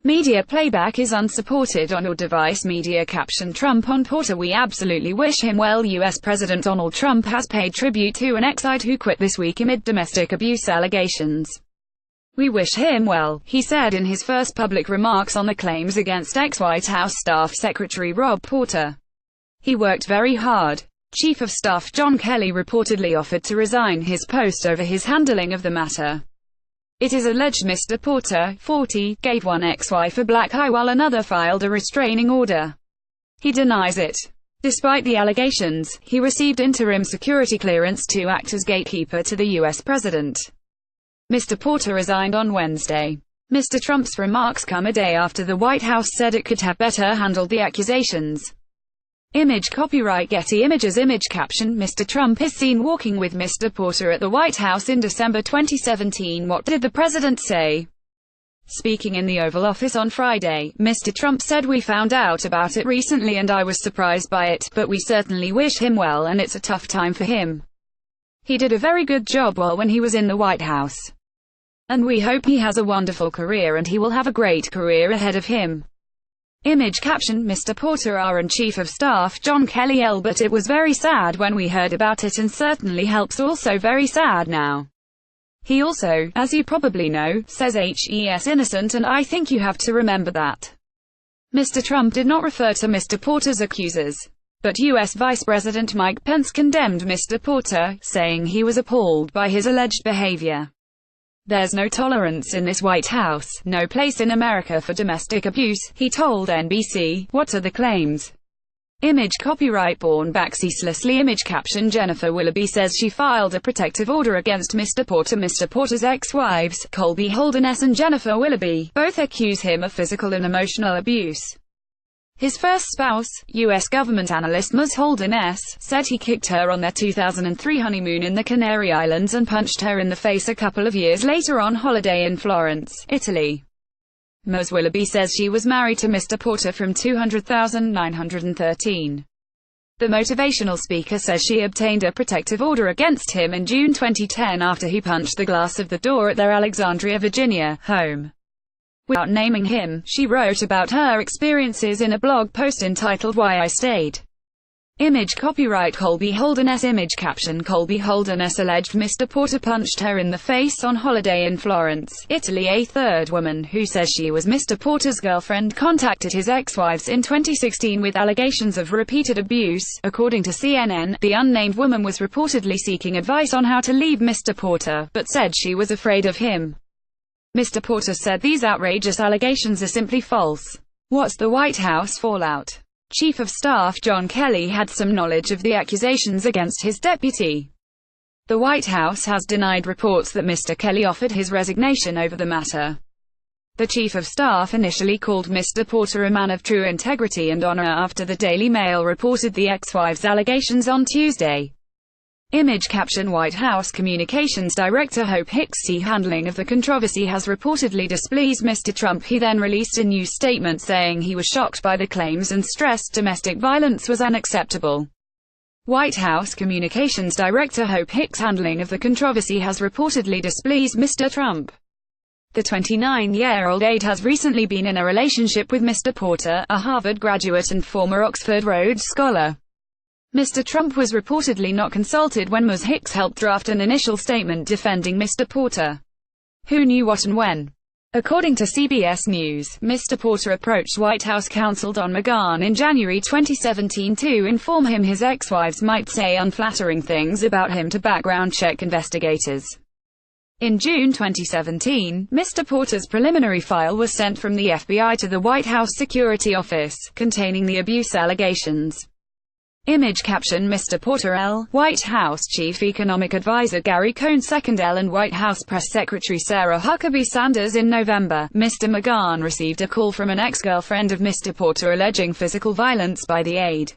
Media playback is unsupported on your device. Media caption: Trump on Porter. We absolutely wish him well. U.S. President Donald Trump has paid tribute to an ex-aide who quit this week amid domestic abuse allegations. "We wish him well," he said in his first public remarks on the claims against ex-White House Staff Secretary Rob Porter. "He worked very hard." Chief of Staff John Kelly reportedly offered to resign his post over his handling of the matter. It is alleged Mr. Porter, 40, gave one ex-wife a black eye while another filed a restraining order. He denies it. Despite the allegations, he received interim security clearance to act as gatekeeper to the U.S. president. Mr. Porter resigned on Wednesday. Mr. Trump's remarks come a day after the White House said it could have better handled the accusations. Image copyright Getty Images. Image caption: Mr. Trump is seen walking with Mr. Porter at the White House in December 2017. What did the president say? Speaking in the Oval Office on Friday, Mr. Trump said, "We found out about it recently and I was surprised by it, but we certainly wish him well and it's a tough time for him. He did a very good job when he was in the White House. And we hope he has a wonderful career and he will have a great career ahead of him." Image caption: Mr. Porter and Chief of Staff John Kelly. But it was very sad when we heard about it and certainly helps also very sad now. He also, as you probably know, says he's innocent and I think you have to remember that. Mr. Trump did not refer to Mr. Porter's accusers. But U.S. Vice President Mike Pence condemned Mr. Porter, saying he was appalled by his alleged behavior. "There's no tolerance in this White House, no place in America for domestic abuse," he told NBC. What are the claims? Image copyright Born Back Ceaselessly. Image caption: Jennifer Willoughby says she filed a protective order against Mr. Porter. Mr. Porter's ex-wives, Colby Holderness and Jennifer Willoughby, both accuse him of physical and emotional abuse. His first spouse, U.S. government analyst Ms. Holderness, said he kicked her on their 2003 honeymoon in the Canary Islands and punched her in the face a couple of years later on holiday in Florence, Italy. Ms. Willoughby says she was married to Mr. Porter from 200,913. The motivational speaker says she obtained a protective order against him in June 2010 after he punched the glass of the door at their Alexandria, Virginia, home. Without naming him, she wrote about her experiences in a blog post entitled "Why I Stayed." Image copyright Colby Holderness. Image caption: Colby Holderness alleged Mr. Porter punched her in the face on holiday in Florence, Italy. A third woman, who says she was Mr. Porter's girlfriend, contacted his ex-wives in 2016 with allegations of repeated abuse. According to CNN, the unnamed woman was reportedly seeking advice on how to leave Mr. Porter, but said she was afraid of him. Mr. Porter said these outrageous allegations are simply false. What's the White House fallout? Chief of Staff John Kelly had some knowledge of the accusations against his deputy. The White House has denied reports that Mr. Kelly offered his resignation over the matter. The Chief of Staff initially called Mr. Porter a man of true integrity and honor after the Daily Mail reported the ex-wife's allegations on Tuesday. Image caption: White House Communications Director Hope Hicks' handling of the controversy has reportedly displeased Mr. Trump. He then released a news statement saying he was shocked by the claims and stressed domestic violence was unacceptable. White House Communications Director Hope Hicks' handling of the controversy has reportedly displeased Mr. Trump. The 29-year-old aide has recently been in a relationship with Mr. Porter, a Harvard graduate and former Oxford Rhodes Scholar. Mr. Trump was reportedly not consulted when Ms. Hicks helped draft an initial statement defending Mr. Porter. Who knew what and when? According to CBS News, Mr. Porter approached White House counsel Don McGahn in January 2017 to inform him his ex-wives might say unflattering things about him to background check investigators. In June 2017, Mr. Porter's preliminary file was sent from the FBI to the White House Security Office, containing the abuse allegations. Image caption: Mr. Porter White House Chief Economic Advisor Gary Cohn II and White House Press Secretary Sarah Huckabee Sanders. In November, Mr. McGahn received a call from an ex-girlfriend of Mr. Porter alleging physical violence by the aide.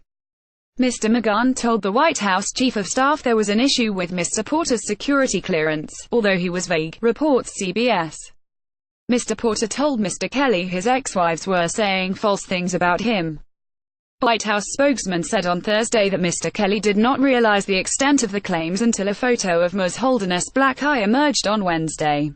Mr. McGahn told the White House Chief of Staff there was an issue with Mr. Porter's security clearance, although he was vague, reports CBS. Mr. Porter told Mr. Kelly his ex-wives were saying false things about him. White House spokesman said on Thursday that Mr. Kelly did not realize the extent of the claims until a photo of Ms. Holderness' black eye emerged on Wednesday.